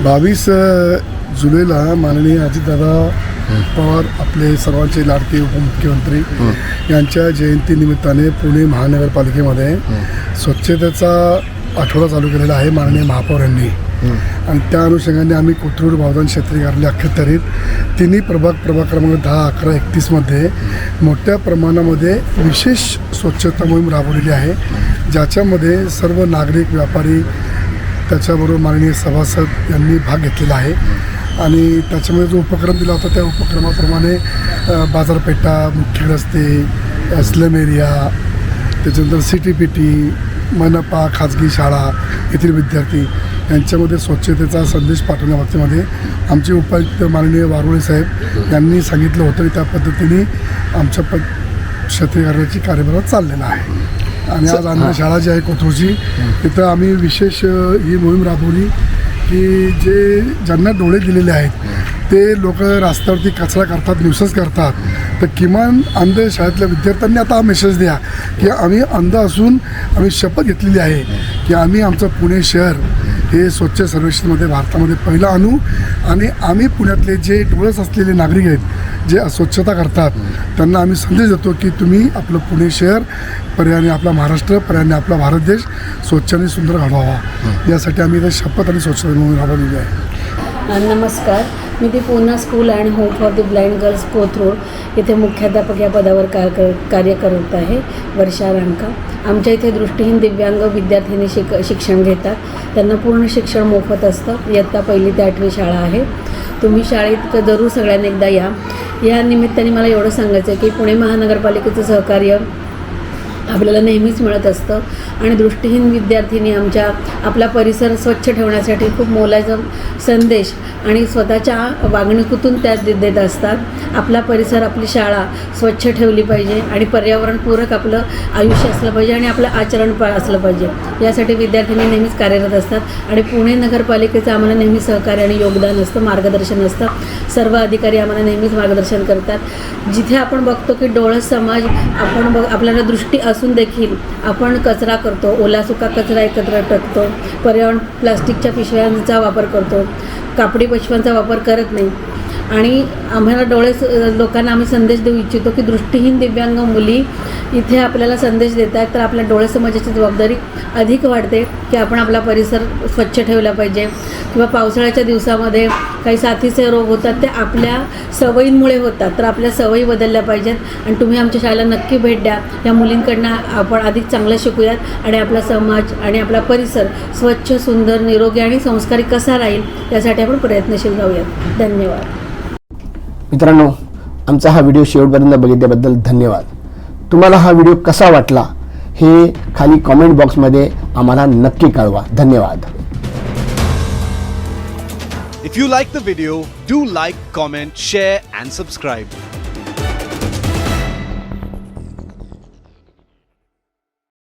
22 जुलैला माननीय अजितदादा पवार आपले सर्वांचे लाडके उपमुख्यमंत्री यांच्या जयंतीनिमित्ताने पुणे महानगरपालिकेमध्ये स्वच्छतेचा आठवडा चालू केलेला आहे माननीय महापौर यांनी. आणि त्या अनुषंगाने आम्ही कोथरूड, बावधन, क्षेत्रीय कार्यालय अखत्यारीत तिन्ही प्रभाग क्रमांक 10, 11, 31मध्ये मोठ्या प्रमाणामध्ये विशेष स्वच्छता मोहीम राबवलेली आहे, ज्याच्यामध्ये सर्व नागरिक, व्यापारी, त्याच्याबरोबर माननीय सभासद यांनी भाग घेतलेला आहे. आणि त्याच्यामध्ये जो उपक्रम दिला होता त्या उपक्रमाप्रमाणे बाजारपेठा, मुख्य रस्ते, स्लम एरिया, त्याच्यानंतर CTPT, मनपा, खाजगी शाळा येथील विद्यार्थी यांच्यामध्ये स्वच्छतेचा संदेश पाठवण्या बाबतीमध्ये आमचे उपायुक्त माननीय वारुळे साहेब यांनी सांगितलं होतं की त्या पद्धतीने आमच्या क्षेत्रीय कार्यालयाची कार्यभार चाललेला आहे. आणि आज अन्य शाळा जी आहे कोथरूडची तिथं आम्ही विशेष ही मोहीम राबवली की ज्यांना डोळे दिलेले आहेत ते लोक रस्त्यावरती कचरा करतात, न्यूसन्स करतात, तर किमान अंध शाळेतल्या विद्यार्थ्यांनी आता हा मेसेज द्या की आम्ही अंध असून आम्ही शपथ घेतलेली आहे की आम्ही आमचं पुणे शहर हे स्वच्छ सर्वेक्षणमध्ये भारतामध्ये पहिलं आणू. आणि आम्ही पुण्यातले जे डोळस असलेले नागरिक आहेत जे अस्वच्छता करतात त्यांना आम्ही संदेश देतो की तुम्ही आपलं पुणे शहर, पर्यायाने आपला महाराष्ट्र, पर्यायाने आपला भारत देश स्वच्छ आणि सुंदर घडवावा, यासाठी आम्ही इथे शपथ आणि स्वच्छता मोहीम राबवलेली आहे. नमस्कार, मी ती Poona school and home for the blind girls Kothrud इथे मुख्याध्यापक या पदावर कार्य करत आहे. वर्षा रांका. आमच्या इथे दृष्टीहीन दिव्यांग विद्यार्थिनी शिक्षण घेतात. त्यांना पूर्ण शिक्षण मोफत असतं. इयत्ता 1ली ते 8वी शाळा आहे. तुम्ही शाळेत जरूर सगळ्यांनी एकदा या निमित्ताने मला एवढं सांगायचं आहे की पुणे महानगरपालिकेचं सहकार्य आपल्याला नेहमीच मिळत असतं. आणि दृष्टीहीन विद्यार्थिनी आपला परिसर स्वच्छ ठेवण्यासाठी खूप मोलाचा संदेश आणि स्वतःच्या वागणुकीतून त्या देत असतात. आपला परिसर, आपली शाळा स्वच्छ ठेवली पाहिजे आणि पर्यावरणपूरक आपलं आयुष्य असलं पाहिजे आणि आपलं आचरण असलं पाहिजे, यासाठी विद्यार्थ्यांनी नेहमीच कार्यरत असतात. आणि पुणे नगरपालिकेचं आम्हाला नेहमी सहकार्य आणि योगदान असतं, मार्गदर्शन असतं. सर्व अधिकारी आम्हाला नेहमीच मार्गदर्शन करतात. जिथे आपण बघतो की डोळस समाज आपल्याला दृष्टी असून देखील आपण कचरा करतो, ओला सुका कचरा एकत्र टाकतो, पर्यावरण प्लास्टिकच्या पिशव्यांचा वापर करतो, कापडी पिशव्यांचा वापर करत नाही. आणि आम्हाला लोकांना आम्ही संदेश देऊ इच्छितो की दृष्टीहीन दिव्यांग मुली इथे आपल्याला संदेश देत आहेत, तर आपल्या डोळे समाजाची जबाबदारी अधिक वाढते की आपण आपला परिसर स्वच्छ ठेवला पाहिजे. किंवा पावसाळ्याच्या दिवसामध्ये काही साथीचे रोग होतात ते आपल्या सवयींमुळे होतात, तर आपल्या सवयी बदलल्या पाहिजेत. आणि तुम्ही आमच्या शाळेला नक्की भेट द्या. या मुलींकडनं आपण अधिक चांगलं शिकूयात आणि आपला समाज आणि आपला परिसर स्वच्छ, सुंदर, निरोगी आणि संस्कारी कसा राहील यासाठी आपण प्रयत्नशील राहूयात. धन्यवाद. मित्रांनो, आमचा हा व्हिडिओ शेवटपर्यंत बघितल्याबद्दल धन्यवाद. तुम्हाला हा व्हिडिओ कसा वाटला हे खाली कमेंट बॉक्समध्ये आम्हाला नक्की कळवा. धन्यवाद. If you like the video, do like, comment, share and subscribe.